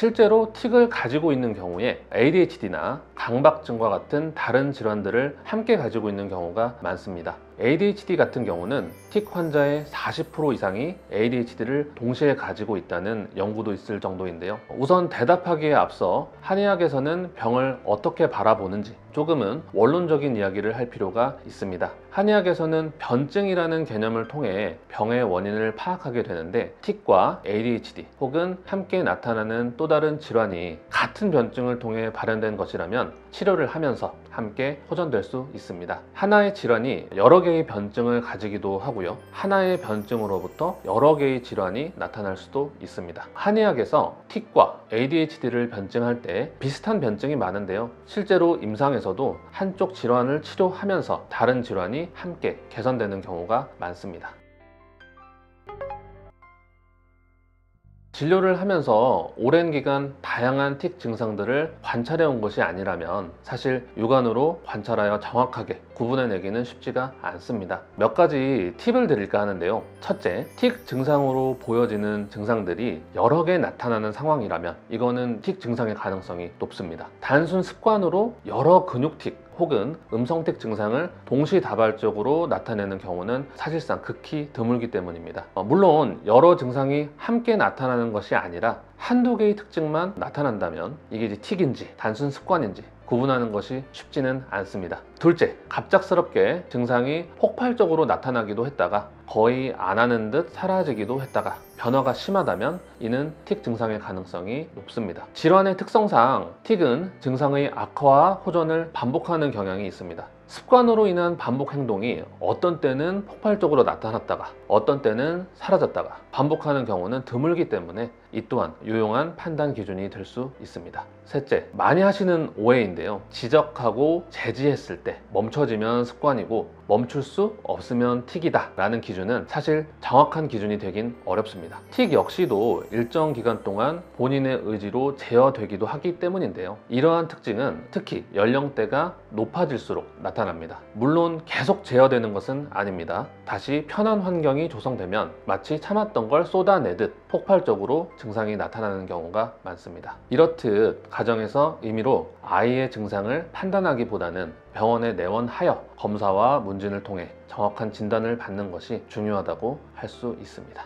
실제로 틱을 가지고 있는 경우에 ADHD나 강박증과 같은 다른 질환들을 함께 가지고 있는 경우가 많습니다. ADHD 같은 경우는 틱 환자의 40% 이상이 ADHD를 동시에 가지고 있다는 연구도 있을 정도인데요. 우선 대답하기에 앞서 한의학에서는 병을 어떻게 바라보는지 조금은 원론적인 이야기를 할 필요가 있습니다. 한의학에서는 변증이라는 개념을 통해 병의 원인을 파악하게 되는데, 틱과 ADHD 혹은 함께 나타나는 또 다른 질환이 같은 변증을 통해 발현된 것이라면 치료를 하면서 함께 호전될 수 있습니다. 하나의 질환이 여러 개의 변증을 가지기도 하고요, 하나의 변증으로부터 여러 개의 질환이 나타날 수도 있습니다. 한의학에서 틱과 ADHD를 변증할 때 비슷한 변증이 많은데요, 실제로 임상에서도 한쪽 질환을 치료하면서 다른 질환이 함께 개선되는 경우가 많습니다. 진료를 하면서 오랜 기간 다양한 틱 증상들을 관찰해 온 것이 아니라면 사실 육안으로 관찰하여 정확하게 구분해내기는 쉽지가 않습니다. 몇 가지 팁을 드릴까 하는데요. 첫째, 틱 증상으로 보여지는 증상들이 여러 개 나타나는 상황이라면 이거는 틱 증상의 가능성이 높습니다. 단순 습관으로 여러 근육 틱 혹은 음성틱 증상을 동시다발적으로 나타내는 경우는 사실상 극히 드물기 때문입니다. 물론 여러 증상이 함께 나타나는 것이 아니라 한두 개의 특징만 나타난다면 이게 이제 틱인지 단순 습관인지 구분하는 것이 쉽지는 않습니다. 둘째, 갑작스럽게 증상이 폭발적으로 나타나기도 했다가 거의 안 하는 듯 사라지기도 했다가 변화가 심하다면 이는 틱 증상의 가능성이 높습니다. 질환의 특성상 틱은 증상의 악화와 호전을 반복하는 경향이 있습니다. 습관으로 인한 반복 행동이 어떤 때는 폭발적으로 나타났다가 어떤 때는 사라졌다가 반복하는 경우는 드물기 때문에 이 또한 유용한 판단 기준이 될 수 있습니다. 셋째, 많이 하시는 오해인데요, 지적하고 제지했을 때 멈춰지면 습관이고 멈출 수 없으면 틱이다 라는 기준은 사실 정확한 기준이 되긴 어렵습니다. 틱 역시도 일정 기간 동안 본인의 의지로 제어되기도 하기 때문인데요, 이러한 특징은 특히 연령대가 높아질수록 나타납니다. 물론 계속 제어되는 것은 아닙니다. 다시 편한 환경이 조성되면 마치 참았던 걸 쏟아내듯 폭발적으로 증상이 나타나는 경우가 많습니다. 이렇듯 가정에서 임의로 아이의 증상을 판단하기보다는 병원에 내원하여 검사와 문진을 통해 정확한 진단을 받는 것이 중요하다고 할 수 있습니다.